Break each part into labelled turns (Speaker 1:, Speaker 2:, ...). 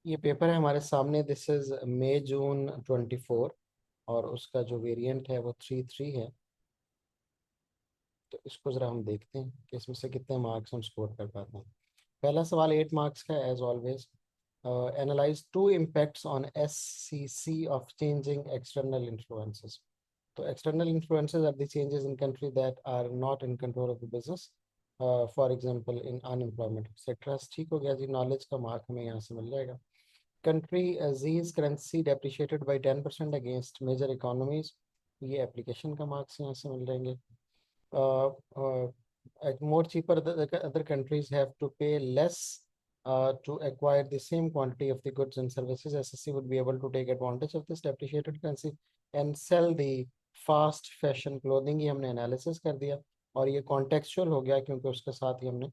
Speaker 1: ये पेपर है हमारे सामने। दिस इज मई जून 24 और उसका जो वेरिएंट है वो 3 है। तो इसको ज़रा हम देखते हैं कि इसमें से कितने मार्क्स हम स्कोर कर पाते हैं। पहला सवाल 8 मार्क्स का as always. Analyse two impacts on SCC of changing external influences. तो external influences are the changes in country that are not in control of the business, for example in unemployment etcetera. ठीक हो गया जी, knowledge का mark हमें यहाँ से मिल जाएगा। Country Z's currency depreciated by 10% against major economies. ये एप्लीकेशन का मार्क्स यहाँ से मिल जाएंगे। More cheaper, the other countries have to pay less to acquire the same quantity of the goods and services. SSC would be able to take advantage of this depreciated currency and sell the fast fashion clothing। ये हमने analysis कर दिया और ये contextual हो गया क्योंकि उसके साथ ही हमने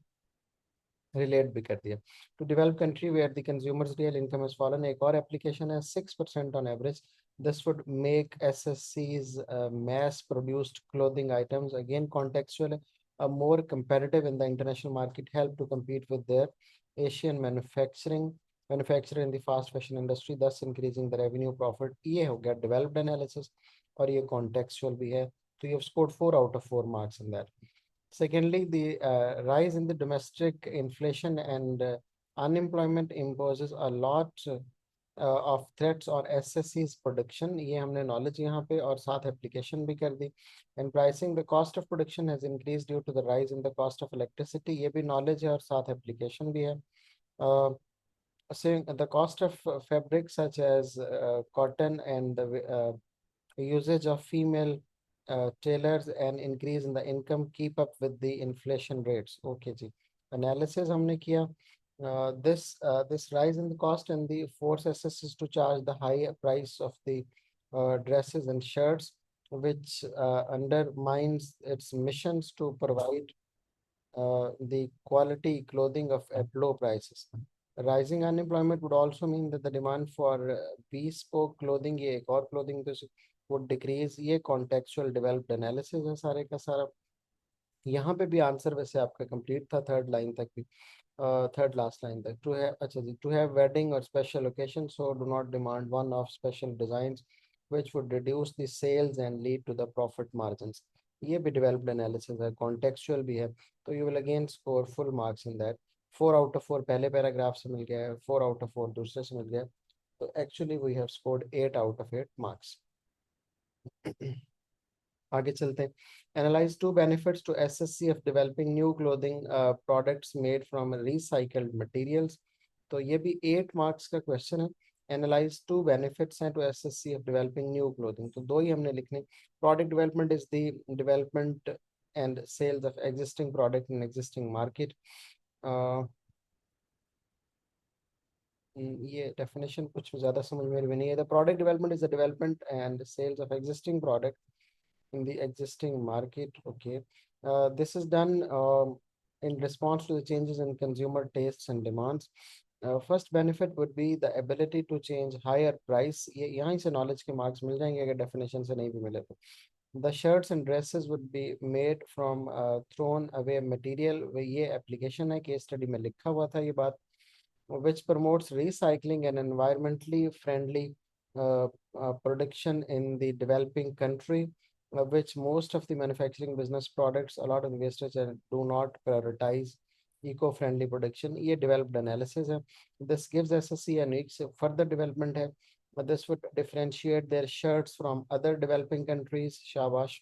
Speaker 1: रिलेट भी कर दिया। To develop country where the consumers real income has fallen, एक और एप्लीकेशन है 6% on average. This would make SSC's mass produced clothing items, again contextual, more competitive in the international market, help to compete with their Asian manufacturer in the fast fashion industry, thus increasing the revenue profit। ये हो गया developed analysis और ये contextual भी है। तो you have scored 4 out of 4 marks in that. Secondly, the rise in the domestic inflation and unemployment imposes a lot of threats on SSC's production। ये हमने knowledge यहाँ पे और साथ application भी कर दी। And pricing, the cost of production has increased due to the rise in the cost of electricity। ये भी knowledge है और साथ application भी है। Uh, saying the cost of fabric such as cotton and the usage of female tailors and increase in the income keep up with the inflation rates। Okay ji, analysis हमने किया। This rise in the cost and the force assesses to charge the high price of the dresses and shirts, which undermines its missions to provide the quality clothing of at low prices। Rising unemployment would also mean that the demand for bespoke clothing, ये एक और clothing would decrease। ये contextual developed analysis है सारे का सारा। यहाँ पे भी आंसर वैसे आपका कंप्लीट था, थर्ड लाइन तक भी, थर्ड लास्ट लाइन तक। टू है अच्छा जी, टू हैव वेडिंग और special occasion so do not demand one of special design which would reduce the sales and lead to the profit margins। ये भी developed analysis है, contextual भी है। तो you will again score full marks in that। 4 out of 4 पहले paragraph से मिल गया है, 4 out of 4 दूसरे से मिल गया है। तो actually we have scored 8 out of 8 marks। आगे चलते हैं। Analyse two benefits to SSC of developing new clothing products made from recycled materials. तो ये भी 8 मार्क्स का क्वेश्चन है। एनालाइज टू बेनिफिट्स हैं to SSC of developing new clothing. तो दो ही हमने लिखने। Product development is the development and sales of existing product in existing market. ये डेफिनेशन कुछ ज़्यादा समझ में भी नहीं है। The product development is the development and sales of existing product in the existing market। Okay, this is done in response to the changes in consumer tastes and demands। First benefit would be the ability to change higher price। ये यहाँ से knowledge के marks मिल जाएंगे अगर definition से नहीं भी मिले तो। The shirts and dresses would be made from thrown away material। ये application है, case study में लिखा हुआ था ये बात। Which promotes recycling and environmentally friendly production in the developing country, which most of the manufacturing business products, a lot of investors do not prioritize eco-friendly production। ये developed analysis है। This gives SSC a unique further development है। But this would differentiate their shirts from other developing countries, shabash,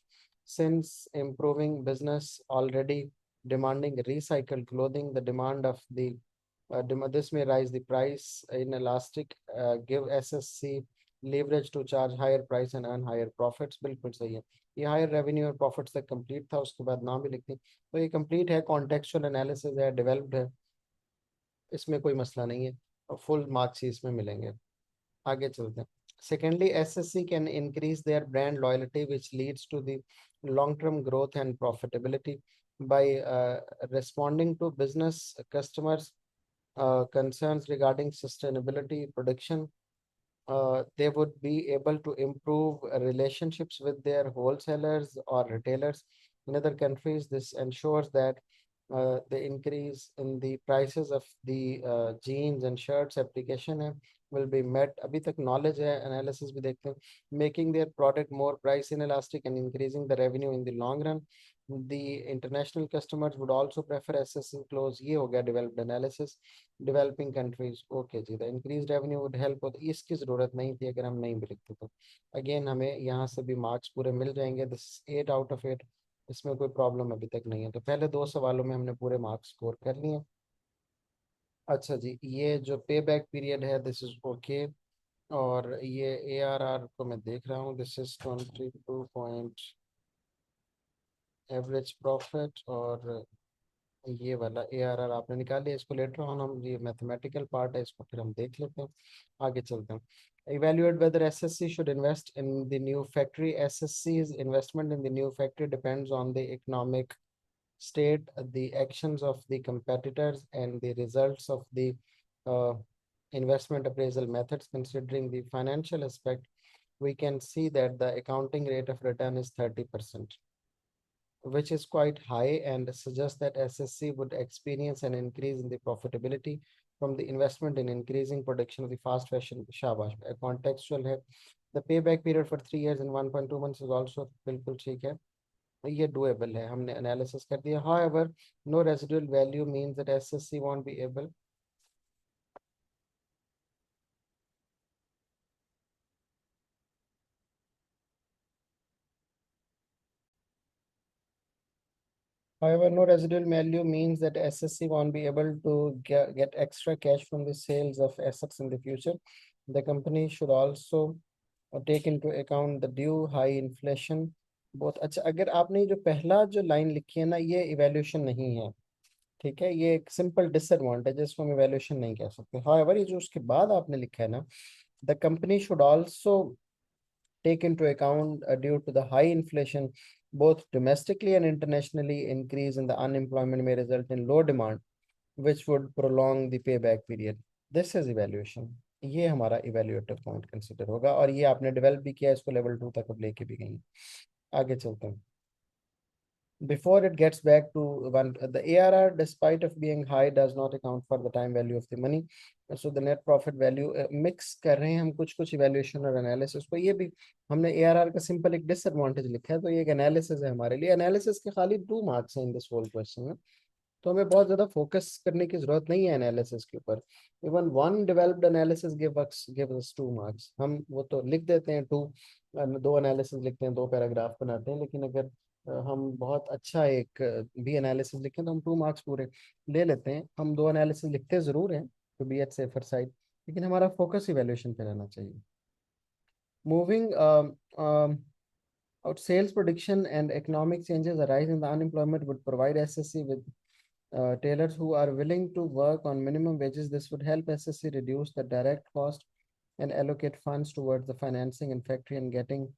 Speaker 1: since improving business already demanding recycled clothing, the demand of the this may raise the price in elastic, give SSC leverage to charge higher price and earn higher profits। बिल्कुल सही है। ये higher revenue और profits तक complete था, उसके बाद नाम भी लिखती। तो ये कंप्लीट है, कॉन्टेक्चुअल एनालिसिस है, डेवलप्ड है, इसमें कोई मसला नहीं है और फुल मार्क्स ही इसमें मिलेंगे। आगे चलते हैं। Secondly, SSC can increase their brand loyalty, which leads to the long-term growth and profitability by responding to business customers concerns regarding sustainability production। They would be able to improve relationships with their wholesalers or retailers in other countries। This ensures that the increase in the prices of the jeans and shirts application है will be met. अभी तक knowledge है, analysis भी देखते हैं. Making their product more price inelastic and increasing the revenue in the long run. The international customers would also prefer assessing close. ये हो गया developed analysis. Developing countries, okay ji, the increased revenue would help. और इसकी ज़रूरत नहीं थी अगर हम नहीं भी लिखते तो. Again हमें यहाँ से भी marks पूरे मिल जाएंगे. This is 8 out of 8. इसमें कोई प्रॉब्लम अभी तक नहीं है. तो पहले दो सवालों में हमने पूरे मार्क्स स्कोर कर लिए. अच्छा जी, ये जो पे बैक पीरियड है दिस इज ओके. और ये ARR को मैं देख रहा हूँ, this is 22 point average profit. और ये वाला ARR आपने निकाल लिया. इसको लेटर ऑन हम, ये मैथमेटिकल पार्ट है, इसको फिर हम देख लेते हैं. आगे चलते हैं. Evaluate whether SSC should invest in the new factory. SSC's investment in the new factory depends on the economic state, the actions of the competitors, and the results of the uh, investment appraisal methods. Considering the financial aspect, we can see that the accounting rate of return is 30%, which is quite high and suggests that SSC would experience an increase in the profitability from the investment in increasing production of the fast fashion. Shabash, a contextual है. The payback period for 3 years and 1.2 months is also बिल्कुल ठीक है. ये doable है, हमने analysis कर दिया. However, no residual value means that SSC won't be able. However, no residual value means that SSC won't be able to get extra cash from the sales of assets in the future. The company should also take into account the due high inflation. बहुत अच्छा. अगर आपने जो पहला जो line लिखी है ना, ये इवेल्यूशन नहीं है. ठीक है, ये एक सिंपल डिसएडवांटेज है, इसको हम इवेल्यूशन नहीं कह सकते. हाउएवर ये जो उसके बाद आपने लिखा है ना, the company should also take into account due to the high inflation both domestically and internationally, increase in the unemployment may result in low demand, which would prolong the payback period. This is evaluation. ये हमारा इवेल्यूएटिव point consider होगा. और ये आपने develop भी किया, इसको level 2 तक अब लेके भी गई. आगे चलते हैं. Before it gets back to one, the ARR, despite of being high, does not account for the time value of the money. So the net profit value mix कर रहे हैं हम कुछ कुछ इवेल्यूएशन और एनालिसिस को. ये भी हमने ARR का सिंपल एक डिसएडवांटेज लिखा है, तो ये एक एनालिसिस है हमारे लिए. एनालिसिस के खाली 2 मार्क्स हैं इन दिस होल क्वेश्चन में, तो हमें बहुत ज्यादा फोकस करने की जरूरत नहीं है एनालिसिस के ऊपर. Even one developed analysis give us 2 marks. हम वो तो लिख देते हैं टू, दो एनालिसिस लिखते हैं, 2 पैराग्राफ बनाते हैं. लेकिन अगर हम बहुत अच्छा एक भी एनालिसिस लिखें तो हम 2 मार्क्स पूरे ले लेते हैं. हम दो एनालिसिस लिखते जरूर हैं to be at safer side, लेकिन हमारा फोकस इवेल्यूशन पे रहना चाहिए. Moving out, sales prediction and economic changes arising in the unemployment would provide SSC with tailors who are willing to work on minimum wages. This would help SSC reduce the direct cost and allocate funds towards the financing and factory and getting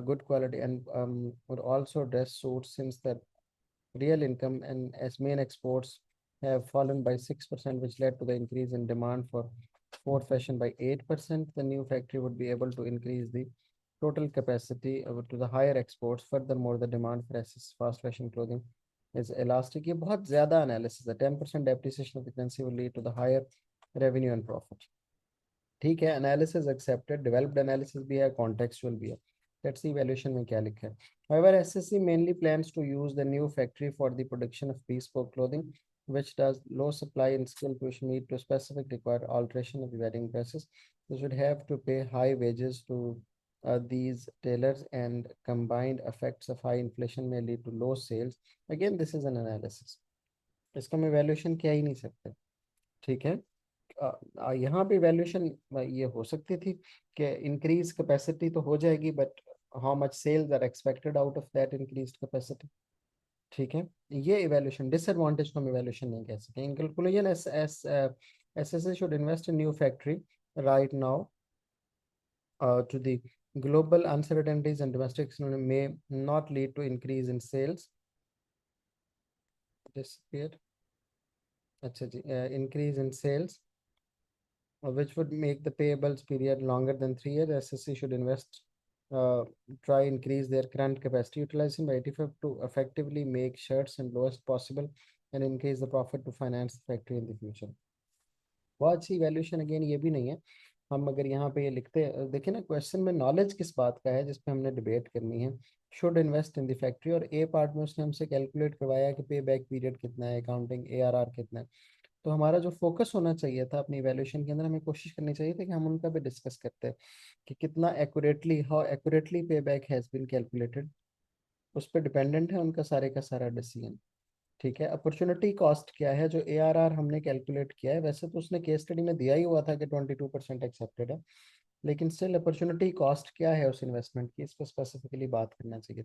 Speaker 1: good quality, and would also address suits since the real income and as main exports have fallen by 6%, which led to the increase in demand for sport fashion by 8%. The new factory would be able to increase the total capacity to the higher exports. Furthermore, the demand for fast fashion clothing is elastic. ये बहुत ज़्यादा analysis है. 10% depreciation of the currency will lead to the higher revenue and profit. ठीक है, analysis accepted. Developed analysis भी है, contextual भी है. लेट्स सी वैल्यूएशन में क्या लिखा है. However, SSC mainly plans to use the new factory for the production of bespoke clothing, which does low supply and skill push need to specific require alteration of the wedding dresses. They should have to pay high wages to these tailors, and combined effects of high inflation may lead to low sales. Again, this is an analysis. इसका हम evaluation किया ही नहीं सकते. ठीक है. यहाँ पे valuation ये हो सकती थी कि इंक्रीज कैपेसिटी तो हो जाएगी, but how much sales are expected out of that increase capacity. ठीक है, ये इवैल्यूएशन डिसएडवांटेज को हम इवैल्यूएशन नहीं कह सकते. In conclusion, SSC should invest in new factory right now to the global uncertainties and domestic economy may not lead to increase in sales. Disappeared. अच्छा जी, increase in sales, which would make the payables period longer than 3 years. SSC should invest, try increase their current capacity utilization by 85 to effectively make shirts in lowest possible and increase the profit to finance the factory in the future. बहुत अच्छी valuation again ये भी नहीं है। हम अगर यहाँ पे ये लिखते हैं, देखिए ना क्वेश्चन में नॉलेज किस बात का है जिसपे हमने डिबेट करनी है। Should invest in the factory, और ए पार्ट में उसने हमसे कैलकुलेट करवाया कि पे बैक पीरियड कितना है, अकाउंटिंग ARR कितना है। तो हमारा जो फोकस होना चाहिए था अपनी इवैल्यूएशन के अंदर, हमें कोशिश करनी चाहिए थी कि हम उनका भी डिस्कस करते हैं कि कितना एक्यूरेटली, हाउ एक्यूरेटली पे बैक हैज़ बीन कैलकुलेटेड। उस पर डिपेंडेंट है उनका सारे का सारा डिसीजन। ठीक है, अपॉर्चुनिटी कॉस्ट क्या है जो ARR हमने कैलकुलेट किया है, वैसे तो उसने केस स्टडी में दिया ही हुआ था कि 22% एक्सेप्टेड है, लेकिन स्टिल अपॉर्चुनिटी कॉस्ट क्या है उस इन्वेस्टमेंट की, इस पर स्पेसिफिकली बात करना चाहिए।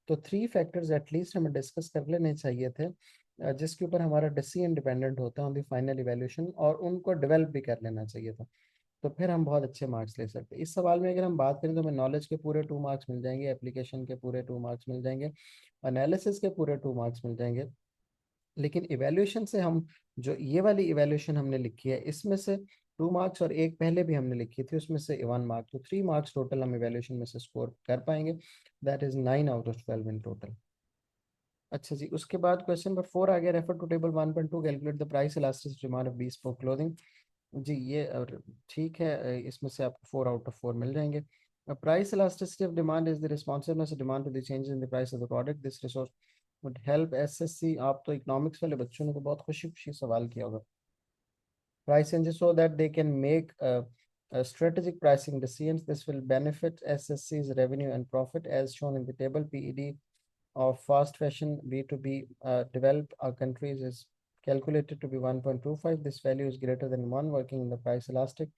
Speaker 1: तो 3 फैक्टर्स एटलीस्ट हमें डिस्कस कर लेने चाहिए थे, जिसके ऊपर हमारा डिसीजन डिपेंडेंट होता है ऑन द फाइनल इवैल्यूएशन, और उनको डेवलप भी कर लेना चाहिए था। तो फिर हम बहुत अच्छे मार्क्स ले सकते हैं। इस सवाल में अगर हम बात करें तो हमें नॉलेज के पूरे 2 मार्क्स मिल जाएंगे, एप्लीकेशन के पूरे 2 मार्क्स मिल जाएंगे, एनालिसिस के पूरे 2 मार्क्स मिल जाएंगे। लेकिन इवैल्यूएशन से हम, जो ये वाली इवैल्यूएशन हमने लिखी है इसमें से 2 मार्क्स, और एक पहले भी हमने लिखी थी उसमें से 1 मार्क, तो 3 मार्क्स टोटल हम इवैल्यूएशन में से स्कोर कर पाएंगे। That is 9 out of 12 in total. अच्छा जी, उसके बाद क्वेश्चन नंबर 4 आ गया, refer to table 1.2, calculate the price elasticity demand of bespoke clothing. जी ये और ठीक है, इसमें से आपको 4 आउट ऑफ 4 मिल जाएंगे। Price elasticity of demand is the responsiveness of demand to the changes in the price of the product, this resource would help SSC। आप तो इकोनॉमिक्स वाले बच्चों ने तो बहुत खुशी खुशी सवाल किया होगा। Price changes so that they can make strategic pricing decisions. This will benefit SSC's revenue and profit as shown in the table. PED of fast fashion B2B developed countries is calculated to be 1.25. This value is greater than 1, working in the price elastic,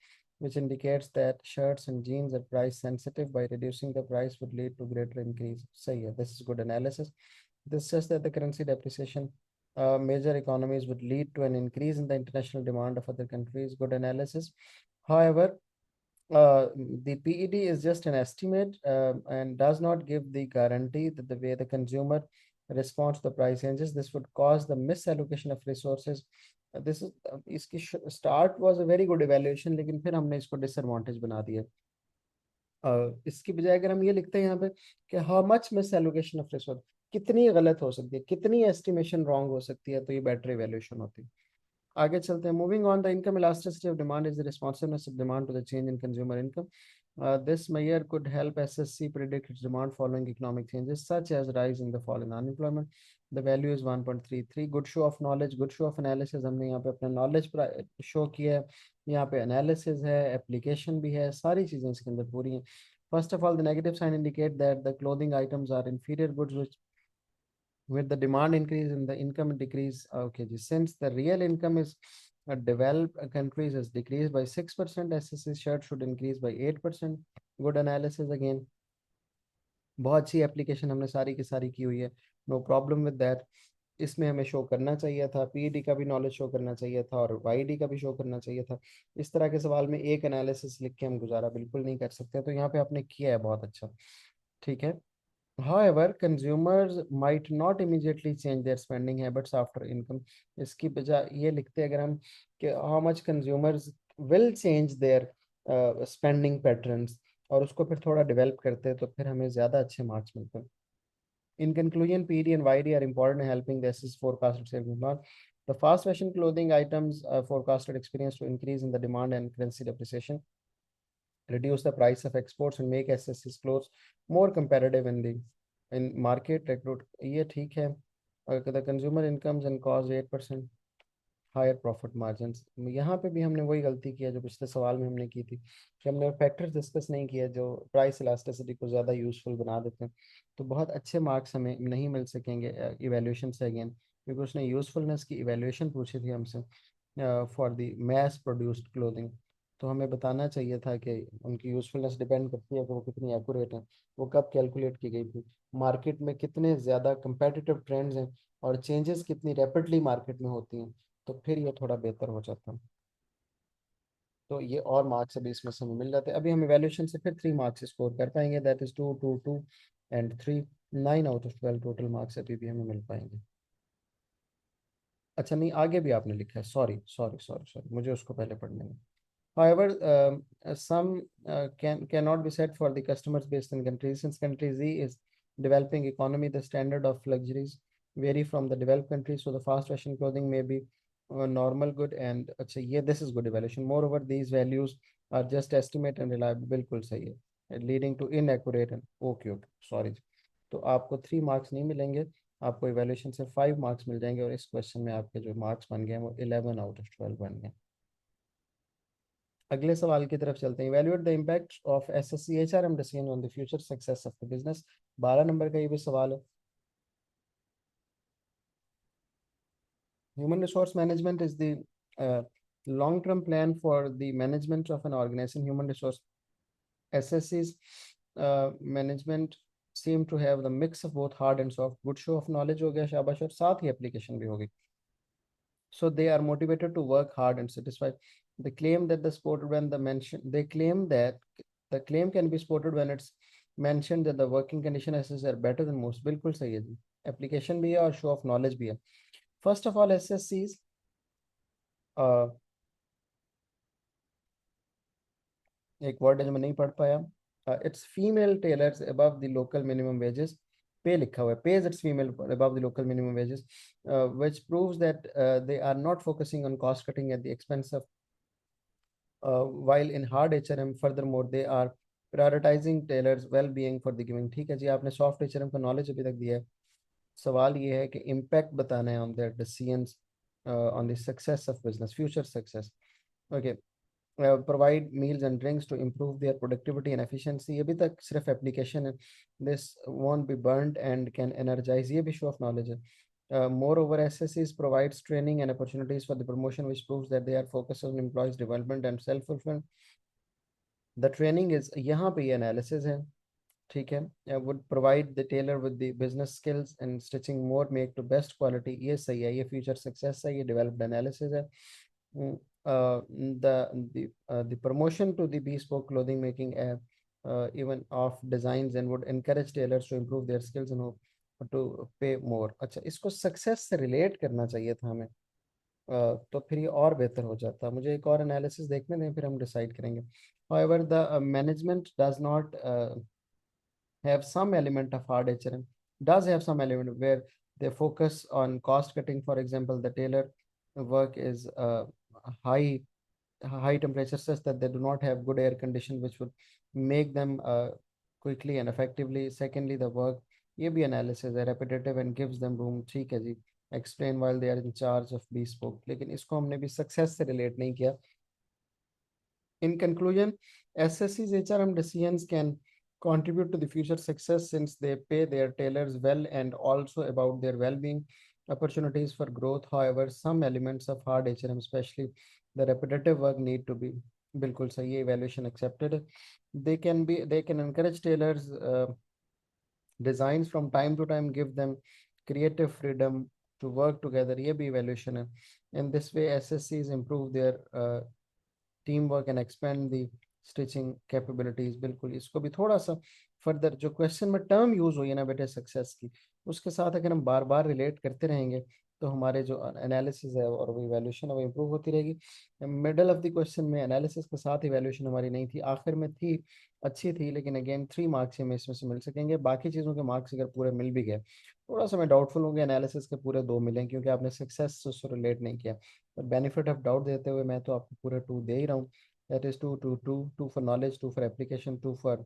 Speaker 1: which indicates that shirts and jeans are price sensitive. By reducing the price would lead to greater increase. So yeah, this is good analysis. This says that the currency depreciation major economies would lead to an increase in the international demand of other countries. Good analysis. However, the PED is just an estimate and does not give the guarantee that the way the consumer responds to the price changes. This would cause the misallocation of resources. This is इसकी start was a very good evaluation, लेकिन फिर हमने इसको disadvantage बना दिया। इसकी बजाय अगर हम ये लिखते हैं यहाँ पे कि how much miss allocation of resource, कितनी गलत हो सकती है, कितनी एस्टिमेशन रॉन्ग हो सकती है, तो ये बेटर इवैल्यूएशन होती है। आगे चलते हैं। Moving on, the income elasticity of demand is the responsiveness of demand to the change in consumer income. This measure could help SSC predict its demand following economic changes such as rise in the fall in unemployment. The value is 1.33. Good show of knowledge, good show of analysis. हमने यहाँ पे अपना knowledge show किया है, यहाँ पे analysis है, application भी है, सारी चीज़ें इसके अंदर पूरी हैं. First of all, the negative sign indicate that the clothing items are inferior goods which with the demand increase and the income decrease. Okay, since the real income is developed countries has decreased by 6%, SSC shirt should increase by 8%. Good analysis again. बहुत अच्छी application हमने सारी की सारी की हुई है, no problem with that. इसमें हमें शो करना चाहिए था, PED का भी नॉलेज शो करना चाहिए था, और YD का भी शो करना चाहिए था। इस तरह के सवाल में एक एनालिसिस लिख के हम गुजारा बिल्कुल नहीं कर सकते, तो यहाँ पे आपने किया है बहुत अच्छा। ठीक है। However, consumers might not immediately change their spending habits after income. इसकी बजाय ये लिखते हैं अगर हम कि how much consumers will change their spending patterns, और उसको फिर थोड़ा डेवलप करते हैं तो फिर हमें ज़्यादा अच्छे मार्क्स मिलते हैं। In conclusion, PD and YD are important in helping the SS forecasted sales demand. The fast fashion clothing items forecasted experience to increase in the demand and currency depreciation, reduce the price of exports and make SSC's clothes more competitive in market. Recruit ये ठीक है। The consumer incomes and cause 8% higher profit margins. यहाँ पे भी हमने वही गलती किया जो पिछले सवाल में हमने की थी कि हमने फैक्टर्स डिस्कस नहीं किया जो प्राइस इलास्टिसिटी को ज़्यादा यूजफुल बना देते हैं। तो बहुत अच्छे मार्क्स हमें नहीं मिल सकेंगे इवेल्यूशन से अगेन, क्योंकि उसने यूजफुलनेस की इवेल्यूशन पूछी थी हमसे for the mass produced clothing. तो हमें बताना चाहिए था कि उनकी यूजफुलनेस डिपेंड करती है कि वो कितनी एक्यूरेट है, वो कब कैलकुलेट की गई थी, मार्केट में कितने ज़्यादा कंपेटिटिव ट्रेंड्स हैं, और चेंजेस कितनी रैपिडली मार्केट में होती हैं, तो फिर ये थोड़ा बेहतर हो जाता। तो ये और मार्क्स अभी इसमें से हमें मिल जाते हैं। अभी हम इवैल्यूएशन से फिर 3 मार्क्स स्कोर कर पाएंगे, that is 2 2 2 and 3, 9 out of 12 total marks अभी भी हमें मिल पाएंगे। अच्छा नहीं, आगे भी आपने लिखा है, सॉरी सॉरी सॉरी सॉरी, मुझे उसको पहले पढ़ने में। However, some cannot be said for the customers based in countries. Since country Z is developing economy, the standard of luxuries vary from the developed countries, so the fast fashion clothing may be normal good and अच्छा ये this is good evaluation. Moreover, these values are just estimate and reliable, बिल्कुल सही है, leading to inaccurate and okay sorry, तो आपको 3 marks नहीं मिलेंगे, आपको इवेल्यूशन से 5 मार्क्स मिल जाएंगे और इस क्वेश्चन में आपके जो मार्क्स बन गए वो 11/12 बन गए। अगले सवाल की तरफ चलते हैं। Evaluate the impact of SSC HRM decision on the future success of the business. 12 number का ये भी सवाल है। Human resource management is the long-term plan for the management of an organization. Human resource SSC's management seem to have the mix of both hard and soft. Good show of knowledge हो गया शाबाश, और साथ ही application भी होगी। So they are motivated to work hard and satisfied. They claim that the sport when the mention they claim that the claim can be supported when it's mentioned that the working condition assets are better than most. बिल्कुल सही है जी, application भी है और show of knowledge भी है। First of all, SSCs एक word है जो मैं नहीं पढ़ पाया, it's female tailors above the local minimum wages, पे लिखा हुआ है, pays its female above the local minimum wages, which proves that they are not focusing on cost cutting at the expense of while in hard HRM furthermore they are prioritizing tailors well being for the giving। ठीक है जी, आपने soft HRM का knowledge अभी तक दिया है। सवाल ये है कि इम्पैक्ट बताना है on their decisions on the success of business, future success. Okay, provide meals and drinks to improve their productivity and efficiency, ये भी तक सिर्फ एप्लीकेशन है। this won't be burnt and can energize, ये भी show of knowledge है। Moreover, SSCs provides training and opportunities for the promotion, which proves that they are focused on employees development and self-fulfillment। the training is, यहाँ पे ये analysis है, ठीक है। would provide the tailor with the business skills and stitching more make to best quality, ये सही है, ये future success है, ये developed analysis है। Mm, the promotion to the bespoke clothing making even of designs and would encourage tailors to improve their skills and hope to pay more। अच्छा, इसको success से रिलेट करना चाहिए था हमें, तो फिर ये और बेहतर हो जाता। मुझे एक और एनालिसिस देखने दें फिर हम डिसाइड करेंगे। However, the management does not have some element of hard HRM, does have some element where they focus on cost cutting. For example, the tailor work is high high temperature such that they do not have good air condition which would make them quickly and effectively। Secondly, the work, ये भी analysis है, repetitive and gives them room, ठीक है जी, explain while they are in charge of bespoke, लेकिन इसको हमने भी success से relate नहीं किया। In conclusion, SSC's HRM decisions can contribute to the future success since they pay their tailors well and also about their well-being, opportunities for growth। However, some elements of hard HRM, especially the repetitive work, need to be बिल्कुल सही है, evaluation accepted। They can encourage tailors designs from time to time, give them creative freedom to work together, ये भी evaluation है। In this way, SSCs improve their team work and expand the stitching capabilities. बिल्कुल, इसको भी थोड़ा सा further, जो question में टर्म यूज हुई है ना बेटे सक्सेस की, उसके साथ अगर हम बार बार रिलेट करते रहेंगे तो हमारे जो एनालिसिस है और वो इवैल्यूएशन है वो इम्प्रूव होती रहेगी। मिडल ऑफ द क्वेश्चन में एनालिसिस के साथ इवैल्यूएशन हमारी नहीं थी, आखिर में थी, अच्छी थी, लेकिन अगेन 3 मार्क्स हमें इसमें से मिल सकेंगे। बाकी चीज़ों के मार्क्स अगर पूरे मिल भी गए, थोड़ा सा मैं डाउटफुल होंगे एनालिसिस के पूरे 2 मिलें, क्योंकि आपने सक्सेस से रिलेट नहीं किया। पर बेनिफिट ऑफ डाउट देते हुए मैं तो आपको पूरे 2 दे ही रहा हूँ। That is 2 for knowledge, 2 for application, 2 for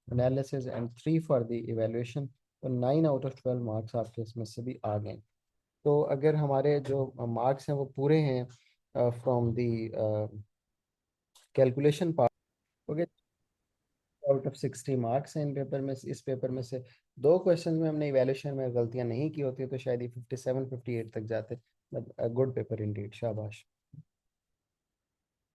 Speaker 1: analysis and 3 for the evaluation। तो 9/12 मार्क्स आपके इसमें से भी आ गए। तो अगर हमारे जो मार्क्स हैं वो पूरे हैं from the calculation part, okay, out of 60 marks हैं इन पेपर में, इस पेपर में से 2 क्वेश्चन में हमने इवैल्यूएशन में गलतियां नहीं की होती तो शायद ये 57 58 तक जाते। गुड पेपर इंडीड, शाबाश।